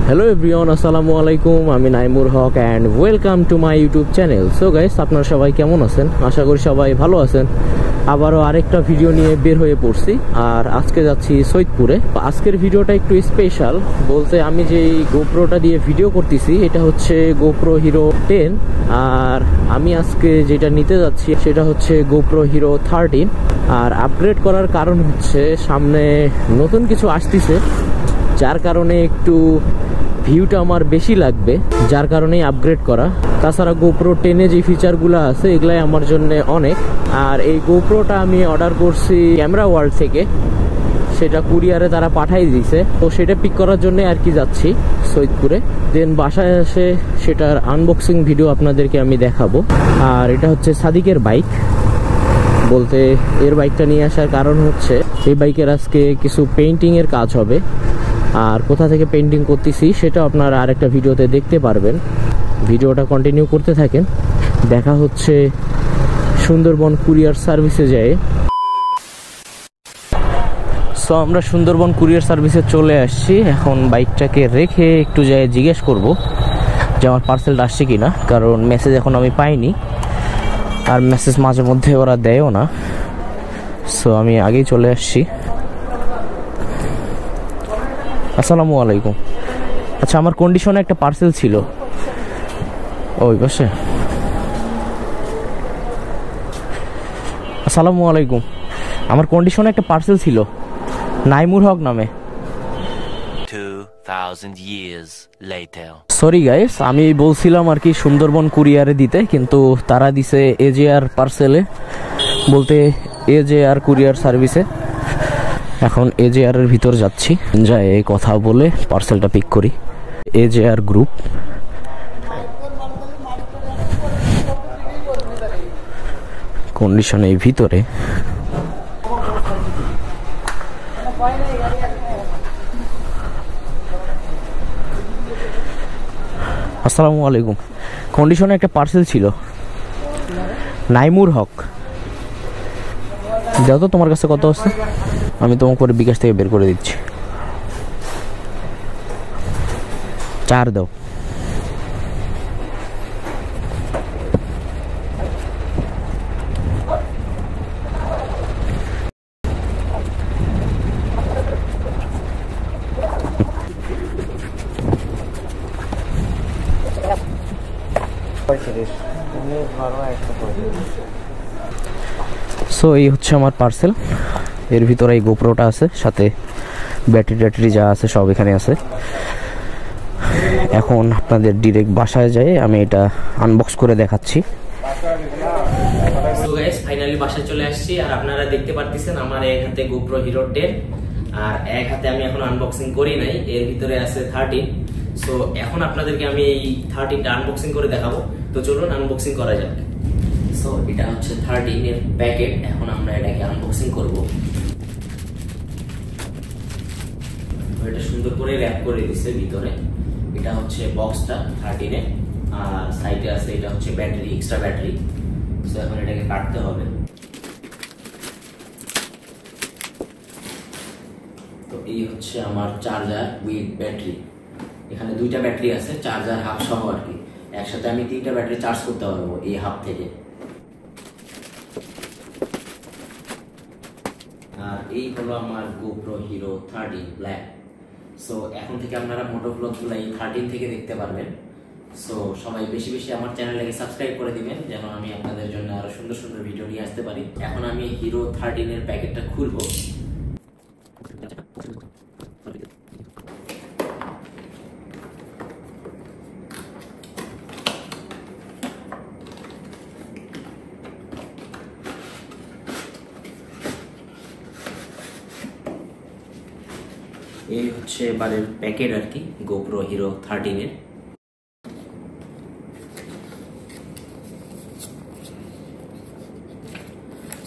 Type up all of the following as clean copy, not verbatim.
Hello everyone, আসসালামু আলাইকুম। আমি Naimur Haque and welcome to my YouTube channel. So guys, আপনারা সবাই কেমন আছেন? আশা করি সবাই ভালো আছেন। আবারও আরেকটা ভিডিও নিয়ে বের হয়ে পড়ছি, আর আজকে যাচ্ছি সৈয়দপুরে। আজকের ভিডিওটা একটু স্পেশাল বলতে, আমি যে গোপ্রোটা দিয়ে ভিডিও করতেছি এটা হচ্ছে গোপ্রো হিরো 10, আর আমি আজকে যেটা নিতে যাচ্ছি সেটা হচ্ছে গোপ্রো হিরো 13। আর আপগ্রেড করার কারণ হচ্ছে সামনে নতুন কিছু আসতেছে, যার কারণে একটু ভিউটা আমার বেশি লাগবে, যার কারণেই আপগ্রেড করা। তাছাড়া গোপ্রো 10-এ যে ফিচারগুলো আছে এগুলাই আমার জন্য অনেক। আর এই গোপ্রোটা আমি অর্ডার করছি ক্যামেরা ওয়ার্ল্ড থেকে, সেটা কুরিয়ারে তারা পাঠাই দিয়েছে, তো সেটা পিক করার জন্য আর কি যাচ্ছি সৈয়দপুরে। দেন বাসায় এসে সেটার আনবক্সিং ভিডিও আপনাদেরকে আমি দেখাবো। আর এটা হচ্ছে সাদিকের বাইক, বলতে এর বাইকটা নিয়ে আসার কারণ হচ্ছে এই বাইকের আজকে কিছু পেইন্টিংয়ের কাজ হবে, আর কোথা থেকে পেইন্টিং করতেছি সেটা আপনারা আরেকটা ভিডিওতে দেখতে পারবেন। ভিডিওটা কন্টিনিউ করতে থাকেন। দেখা হচ্ছে সুন্দরবন কুরিয়ার সার্ভিসে যায়। সো আমরা সুন্দরবন কুরিয়ার সার্ভিসে চলে আসছি। এখন বাইকটাকে রেখে একটু যাই জিজ্ঞেস করব যে আমার পার্সেলটা আসছে কিনা, কারণ মেসেজ এখন আমি পাইনি, আর মেসেজ মাঝে মধ্যে ওরা দেয়ও না। সো আমি আগেই চলে আসছি। আসসালামু আলাইকুম। আচ্ছা, আমার কন্ডিশনে একটা পার্সেল ছিল ওই পাশে। আসসালামু আলাইকুম, আমার কন্ডিশনে একটা পার্সেল ছিল নাইমুর হক নামে। 2000 years later. সরি গাইস, আমি বলছিলাম আর কি সুন্দরবন কুরিয়ারে দিতে, কিন্তু তারা দিছে এজেআর পার্সেলে, বলতে এজেআর কুরিয়ার সার্ভিসে। এখন এজেআর এর ভিতর যাচ্ছি, যাই এই কথা বলে পার্সেলটা পিক করি। এজেআর গ্রুপ, কন্ডিশন এই ভিতরে। আসসালামু আলাইকুম, কন্ডিশনে একটা পার্সেল ছিল নাইমুর হক। দাও তো, তোমার কাছে কত আছে? আমি তোমাকে পরে বিকাশ থেকে বের করে দিচ্ছি। 4 দাও। সো এই হচ্ছে আমার পার্সেল। এর ভিতরে এই গোপ্রোটা আছে, সাথে ব্যাটারি যা আছে সব এখানে আছে। এখন আপনাদের ডিরেক্ট বাসায় যাই আমি এটা আনবক্স করে দেখাচ্ছি। সো গাইস, ফাইনালি বাসায় চলে আসছি, আর আপনারা দেখতে পারতেছেন আমার এক হাতে গোপ্রো হিরো 10, আর এক হাতে আমি এখন আনবক্সিং করি নাই। এর ভিতরে আছে 13। সো এখন আপনাদেরকে আমি এই 13টা আনবক্সিং করে দেখাবো। তো চলুন আনবক্সিং করা যাক। সো এটা হচ্ছে 13 এর প্যাকেট। এখন আমরা এটাকে আনবক্সিং করব। এটা সুন্দর করে র‍্যাপ করে দিয়েছে ভিতরে। এটা হচ্ছে বক্সটা 13 এর, আর সাইডে আছে এটা হচ্ছে ব্যাটারি, এক্সট্রা ব্যাটারি। সো এখন এটাকে কাটতে হবে। তো এই হচ্ছে আমার চার্জার উইথ ব্যাটারি। এখানে 2টা ব্যাটারি আছে, চার্জার হাফ সহ আর কি। একসাথে আমি 3টা ব্যাটারি চার্জ করতে পারবো এই হাফ থেকে। আর এই হলো আমার গোপ্রো হিরো 13 ব্ল্যাক। সো এখন থেকে আপনারা মোটো ব্লগগুলো এই 13 থেকে দেখতে পারবেন। সো সবাই বেশি বেশি আমার চ্যানেলটাকে সাবস্ক্রাইব করে দিবেন, যেন আমি আপনাদের জন্য আরো সুন্দর সুন্দর ভিডিও নিয়ে আসতে পারি। এখন আমি হিরো 13 এর প্যাকেটটা খুলবো। এই হচ্ছে এবারের প্যাকেট আর কি গোপ্রো হিরো 13 এর।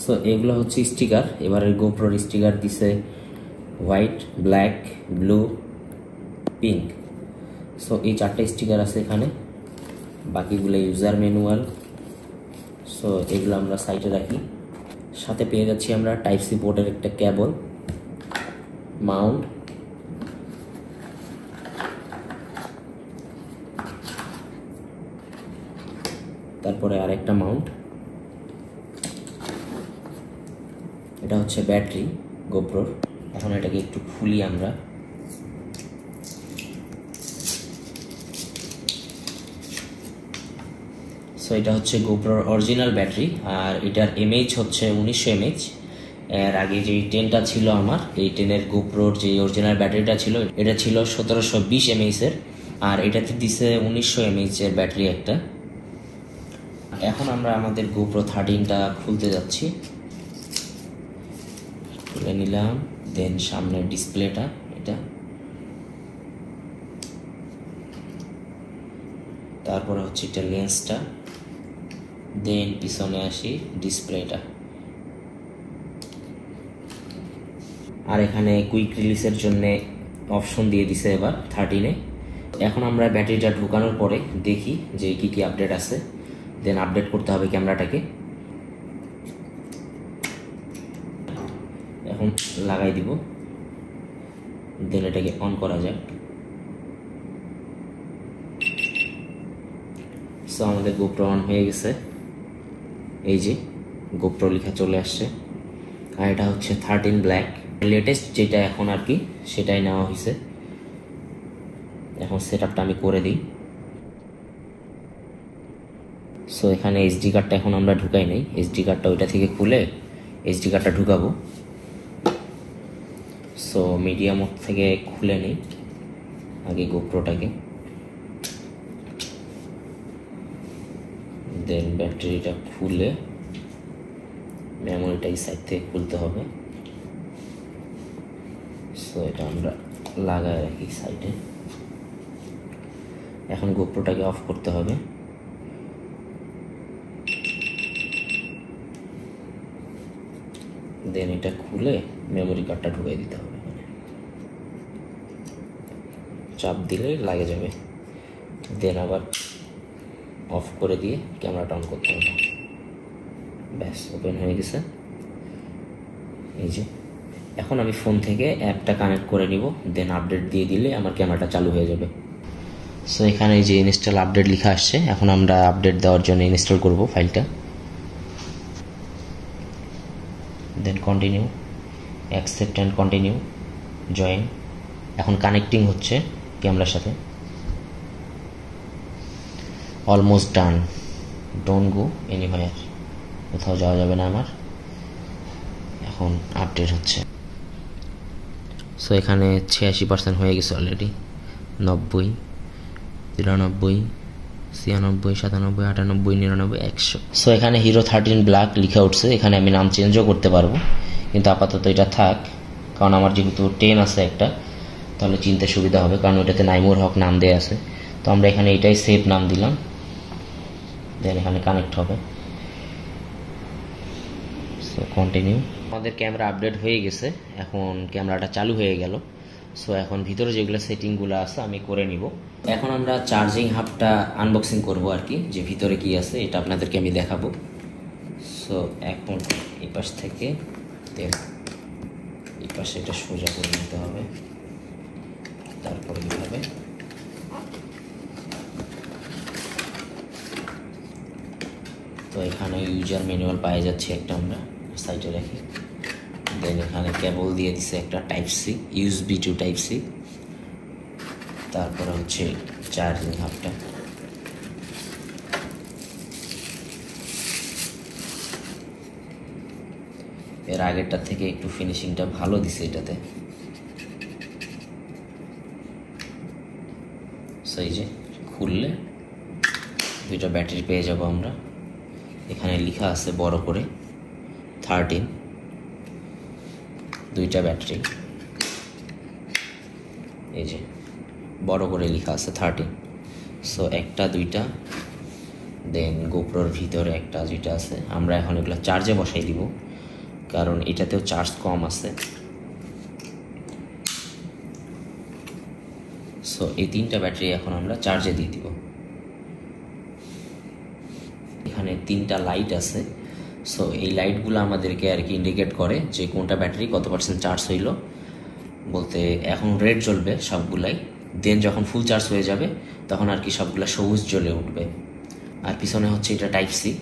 সো এগুলো হচ্ছে স্টিকার। এবারের গোপ্রোর স্টিকার দিছে white, black, blue, pink. So এই 4টা স্টিকার আছে এখানে, বাকিগুলো ইউজার ম্যানুয়াল। সো এগুলো আমরা সাইডে রাখি। সাথে পেয়ে যাচ্ছি আমরা টাইপ সি পোর্টের একটা কেবল, মাউন্ট, তারপরে আরেকটা মাউন্ট, এটা হচ্ছে ব্যাটারি গোপ্রোর। এখন এটাকে একটু খুলি আমরা। সো এটা হচ্ছে গোপ্রোর অরিজিনাল ব্যাটারি, আর এটার এমএইচ হচ্ছে 1900 এমএইচ। এর আগে যে 10টা ছিল আমার, এই 10-এর গোপ্রোর যে অরিজিনাল ব্যাটারিটা ছিল এটা ছিল 1720 এমএইচ এর, আর এটাতে দিছে 1900 এমএইচ এর ব্যাটারি একটা। এখন আমরা আমাদের গোপ্রো 13টা খুলতে যাচ্ছি। খুলে নিলাম, দেন সামনের ডিসপ্লেটা এটা, তারপরে হচ্ছে এটা লেন্সটা, দেন পিছনে আসি ডিসপ্লেটা। আর এখানে কুইক রিলিজের জন্য অপশন দিয়ে দিছে এবার 13-এ। এখন আমরা ব্যাটারিটা ঢুকানোর পরে দেখি যে কি কি আপডেট আছে, দেন আপডেট করতে হবে ক্যামেরাটাকে। এখন লাগাই দিব, দেন এটাকে অন করা যায়। সো আমাদের গোপ্রো অন হয়ে গেছে, এই যে গোপ্রো লেখা চলে আসছে। আর এটা হচ্ছে 13 ব্ল্যাক, লেটেস্ট যেটা এখন আর কি সেটাই নেওয়া হয়েছে। এখন সেট আপটা আমি করে দিই। সো এখানে এসডি কার্ডটা এখন আমরা ঢুকাই নাই, এসডি কার্ডটা ওইটা থেকে খুলে এসডি কার্ডটা ঢুকাবো। সো মিডিয়া মোড থেকে খুলে নিই আগে গোপ্রোটাকে, দেন ব্যাটারিটা খুলে মেমোরিটা এই সাইড থেকে খুলতে হবে। সো এটা আমরা লাগায় রাখি সাইডে। এখন গোপ্রোটাকে অফ করতে হবে। দেন এটা খুলে মেমোরি কার্ডটা ঢুকিয়ে দিতে হবে, চাপ দিলেই লাগে যাবে। দেন আবার অফ করে দিয়ে ক্যামেরাটা অন করতে হবে। ব্যাস, ওপেন হয়ে গেছে। এই যে এখন আমি ফোন থেকে অ্যাপটা কানেক্ট করে নিব, দেন আপডেট দিয়ে দিলে আমার ক্যামেরাটা চালু হয়ে যাবে। সো এখানে এই যে ইনস্টল আপডেট লেখা আসছে, এখন আমরা আপডেট দেওয়ার জন্য ইনস্টল করব ফাইলটা। Then continue, accept and continue, join. এখন কানেক্টিং হচ্ছে ক্যামেরার সাথে। Almost done, don't go anywhere, কোথাও যাওয়া যাবে না আমার। এখন আপডেট হচ্ছে। সো এখানে 86% হয়ে গেছে অলরেডি, 90, 93, 96, 97, 98, 99, 100। সো এখানে হিরো 13 ব্ল্যাক লিখে উঠছে। এখানে আমি নাম চেঞ্জও করতে পারবো, কিন্তু আপাতত এটা থাক, কারণ আমার যেহেতু 10 আছে একটা, তাহলে চিনতে সুবিধা হবে, কারণ ওইটাতে নাইমুর হক নাম দেওয়া আছে। তো আমরা এখানে এটাই সেভ নাম দিলাম, দেন এখানে কানেক্ট হবে। So continue. আমাদের ক্যামেরা আপডেট হয়ে গেছে, এখন ক্যামেরাটা চালু হয়ে গেল। সো এখন ভিতরে যেগুলো সেটিংগুলো আছে আমি করে নিব। এখন আমরা চার্জিং হাবটা আনবক্সিং করব আর কি, যে ভিতরে কি আছে এটা আপনাদেরকে আমি দেখাবো। সো এখন এই পাশ থেকে দেন এই পাশে এটা সোজা করে নিতে হবে, তারপরে এইভাবে। তো এখানে ইউজার ম্যানুয়াল পাওয়া যাচ্ছে একটা, আমরা সাইডে রাখি। দেন এখানে কেবল দিয়ে দিছে একটা type C, USB to type C. তারপরে হচ্ছে চার্জিং হাবটা। এর আগেরটা থেকে একটু ফিনিশিংটা ভালো দিছে এটাতে। সেই যে খুললে দুইটা ব্যাটারি পেয়ে যাব আমরা। এখানে লেখা আছে বড় করে 13, দুইটা ব্যাটারি, এই যে বড় করে লেখা আছে 13। সো একটা দুইটা, দেন গোপ্রোর ভিতরে একটা যেটা আছে, আমরা এখন এগুলো চার্জে বসাই দিব, কারণ এটাতেও চার্জ কম আছে। সো এই তিনটা ব্যাটারি এখন আমরা চার্জে দিয়ে দিব। এখানে তিনটা লাইট আছে। সো এই লাইটগুলো আমাদেরকে আর কি ইন্ডিকেট করে যে কোনটা ব্যাটারি কত % চার্জ হইল, বলতে এখন রেড জ্বলবে সবগুলাই, দেন যখন ফুল চার্জ হয়ে যাবে তখন আর কি সবগুলা সবুজ জ্বলে উঠবে। আর পিছনে হচ্ছে এটা টাইপ সি।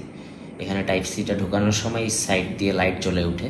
এখানে টাইপ সিটা ঢোকানোর সময় সাইড দিয়ে লাইট জ্বলে ওঠে।